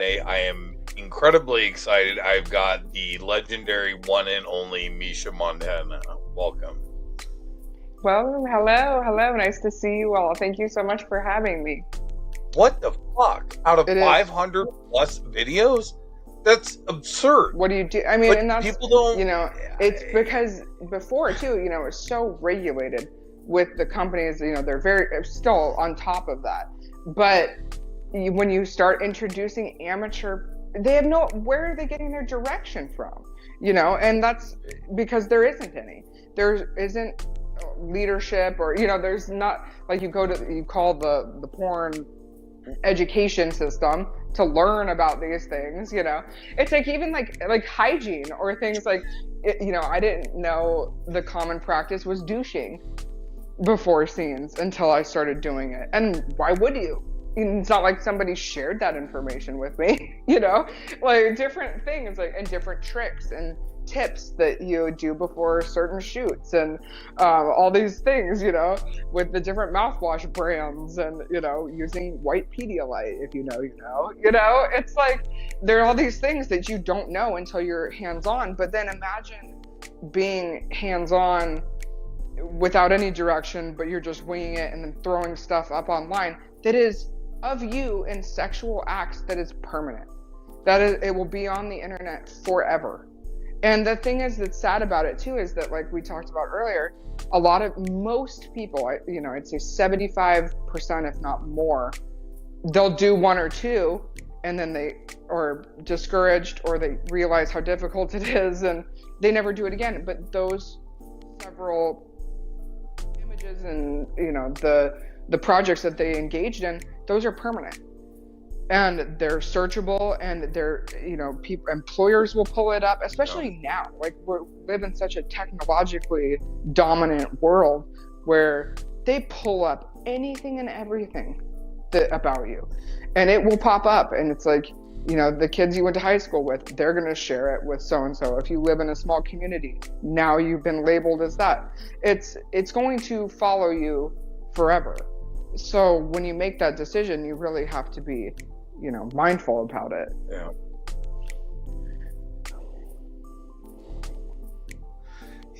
I am incredibly excited. I've got the legendary one and only Misha Montana. Welcome. Well, hello. Nice to see you all. Thank you so much for having me. What the fuck? Out of 500 plus videos? That's absurd. What do you do? I mean, but and that's, people don't, it's because before too, it's so regulated with the companies, they're very still on top of that. But when you start introducing amateur, they have where are they getting their direction from? And that's because there isn't any. There isn't leadership, or there's not, like, you call the porn education system to learn about these things. It's like, even like hygiene or things like I didn't know the common practice was douching before scenes until I started doing it. And why would you? It's not like somebody shared that information with me. Like different things, like, and different tricks and tips that you do before certain shoots, and all these things, with the different mouthwash brands, and using white Pedialyte, if it's like there are all these things that you don't know until you're hands-on. But then imagine being hands-on without any direction, but you're just winging it and then throwing stuff up online that is of you in sexual acts, that is permanent, that is, it will be on the internet forever. And the thing is that's sad about it too is that, like we talked about earlier, most people, I'd say 75%, if not more, they'll do one or two, and then they are discouraged, or they realize how difficult it is, and they never do it again. But those several images and the projects that they engaged in, those are permanent. And they're searchable, and they're, employers will pull it up, especially now. Like, we live in such a technologically dominant world where they pull up anything and everything about you, and it will pop up. And it's like, the kids you went to high school with, they're going to share it with so-and-so. If you live in a small community, now you've been labeled as that. It's going to follow you forever. So when you make that decision, you really have to be mindful about it.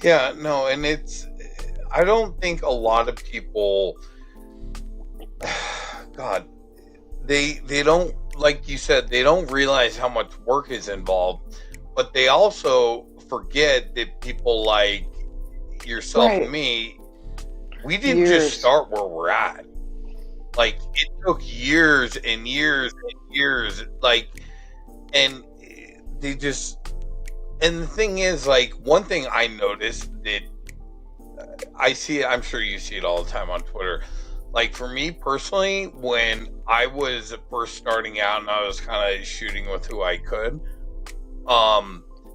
Yeah, no, and I don't think a lot of people, God, they don't, like you said, they don't realize how much work is involved, but they also forget that people like yourself and me, we didn't just start where we're at. Like, it took years and years and years, and they just, and the thing is, like, one thing I noticed that I see it, I'm sure you see it all the time on Twitter. Like, for me personally, when I was first starting out and I was kind of shooting with who I could,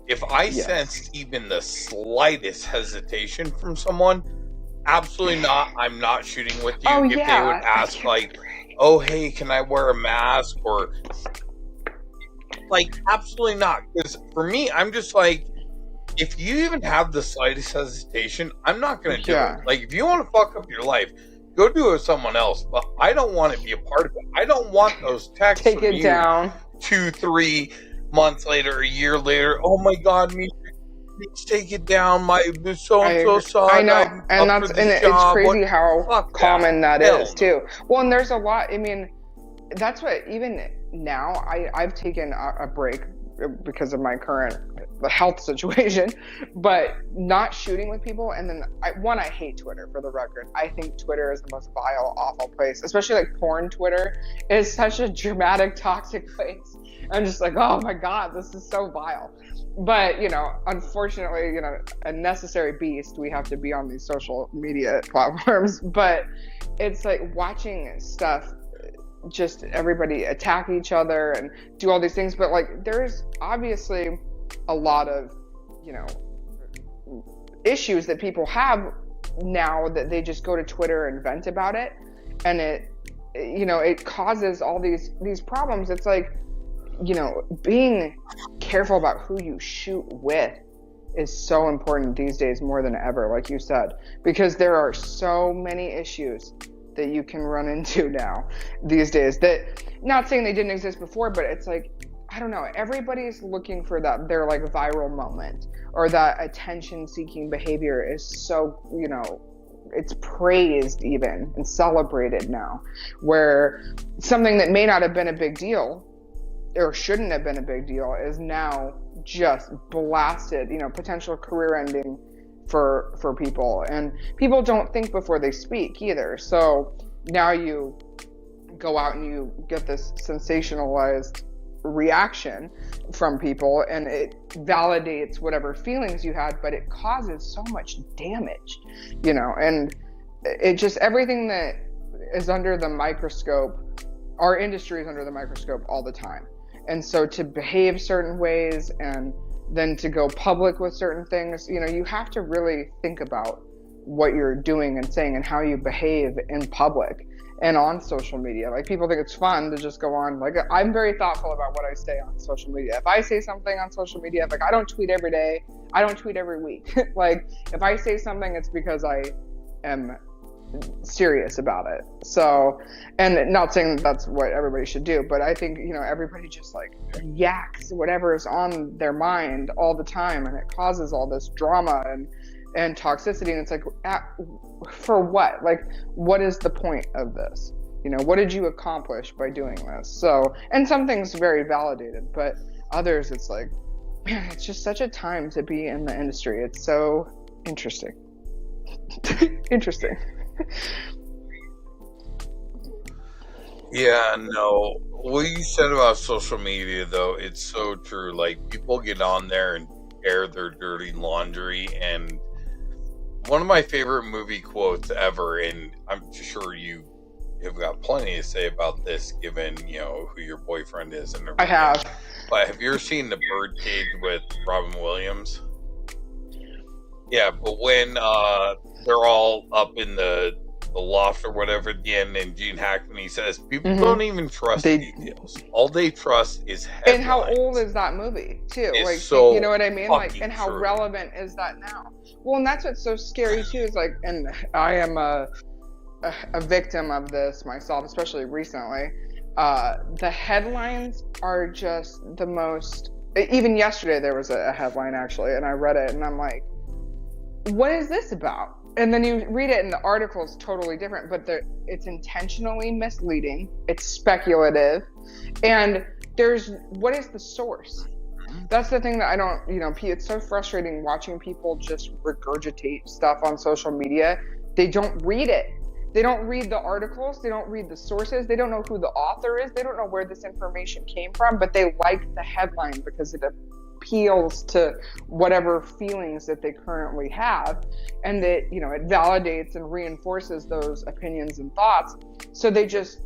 if I sensed even the slightest hesitation from someone, absolutely not, I'm not shooting with you. If they would ask, like, oh, hey, can I wear a mask? Or, like, absolutely not. Because for me, I'm just like, if you even have the slightest hesitation, I'm not going to do it. Like, if you want to fuck up your life, go do it with someone else. But I don't want to be a part of it. I don't want those texts Take it down 2-3 months later, a year later. Oh my God, Misha, please take it down. My so-and-so saw it. I know, and it's crazy how common that is too. Well, and there's a lot. I mean, that's what, even now, I've taken a break because of my current health situation, but not shooting with people. And then I hate Twitter, for the record. I think Twitter is the most vile, awful place, especially like porn Twitter is such a dramatic, toxic place. I'm just like, oh my God, this is so vile. But, unfortunately, a necessary beast, we have to be on these social media platforms. But it's like watching stuff, just everybody attack each other and do all these things. But, like, there's obviously a lot of, issues that people have now that they just go to Twitter and vent about it. And it causes all these problems. It's like, being careful about who you shoot with is so important these days, more than ever, like you said, because there are so many issues that you can run into now these days, that, not saying they didn't exist before, but it's like, I don't know, everybody's looking for that, their like viral moment, or that attention seeking behavior is so, you know, it's praised even and celebrated now, where something that may not have been a big deal or shouldn't have been a big deal is now just blasted, you know, potential career ending for people. And people don't think before they speak either. So now you go out and you get this sensationalized reaction from people, and it validates whatever feelings you had, but it causes so much damage, you know. And it just, everything that is under the microscope, our industry is under the microscope all the time. And so to behave certain ways and then to go public with certain things, you know, you have to really think about what you're doing and saying and how you behave in public and on social media. Like, people think it's fun to just go on. Like, I'm very thoughtful about what I say on social media. If I say something on social media, like, I don't tweet every day, I don't tweet every week. Like, if I say something, it's because I am serious about it. So, and not saying that that's what everybody should do, but I think, you know, everybody just like yaks whatever is on their mind all the time, and it causes all this drama and toxicity. And it's like, for what? Like, what is the point of this? You know, what did you accomplish by doing this? So, and some things very validated, but others it's like, man, it's just such a time to be in the industry. It's so interesting. Interesting. Yeah, no. What you said about social media, though, it's so true. Like, people get on there and air their dirty laundry. And one of my favorite movie quotes ever, and I'm sure you have got plenty to say about this, given, you know, who your boyfriend is and everything. I have. But have you ever seen The Birdcage with Robin Williams? Yeah, but when they're all up in the loft or whatever at the end, and Gene Hackman, says people don't even trust details. All they trust is headlines. And how old is that movie too? It's like, so you know what I mean? Like, and how true. relevant is that now? Well, and that's what's so scary too, is like, and I am a victim of this myself, especially recently. The headlines are just the most. Even yesterday there was a headline actually, and I read it and I'm like, what is this about? And then you read it and the article is totally different, but it's intentionally misleading, it's speculative, and what is the source? That's the thing that I don't, you know, it's so frustrating watching people just regurgitate stuff on social media. They don't read it. They don't read the articles, they don't read the sources, they don't know who the author is, they don't know where this information came from, but they like the headline because it appeals to whatever feelings that they currently have, and that, you know, it validates and reinforces those opinions and thoughts, so they just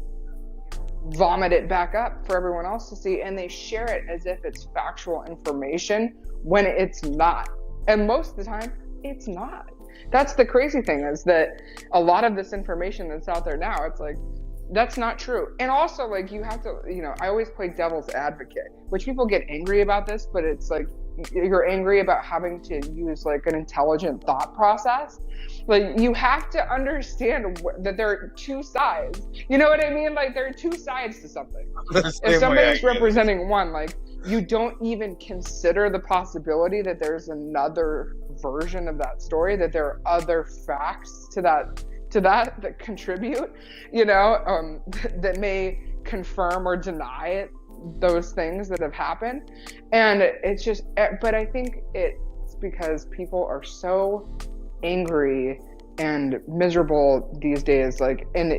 vomit it back up for everyone else to see, and they share it as if it's factual information when it's not, and most of the time it's not. That's the crazy thing, is that a lot of this information that's out there now, it's like, that's not true. And also, like, you have to, you know, I always play devil's advocate, which people get angry about this, but it's like, you're angry about having to use like an intelligent thought process. Like, you have to understand that there are two sides. You know what I mean? Like, there are two sides to something. If somebody's representing one, like, you don't even consider the possibility that there's another version of that story, that there are other facts to that contribute, you know, that may confirm or deny those things that have happened. And it's just, but I think it's because people are so angry and miserable these days, like, and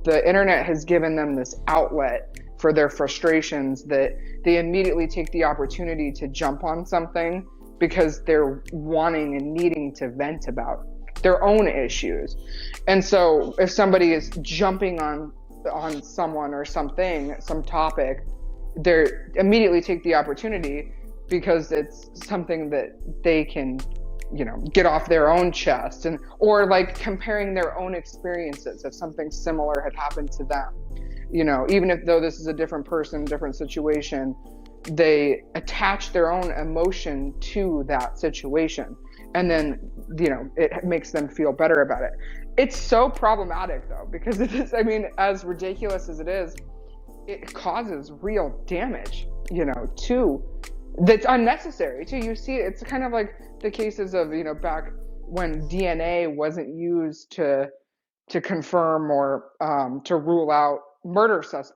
the internet has given them this outlet for their frustrations, that they immediately take the opportunity to jump on something because they're wanting and needing to vent about their own issues. And so if somebody is jumping on someone or something, some topic, they immediately take the opportunity because it's something that they can, you know, get off their own chest, and or like comparing their own experiences if something similar had happened to them. You know, even if though this is a different person, different situation, they attach their own emotion to that situation. and then, it makes them feel better about it. It's so problematic though, because it is, I mean, as ridiculous as it is, it causes real damage, to that's unnecessary too. You see, it's kind of like the cases of, back when DNA wasn't used to confirm or to rule out murder suspects.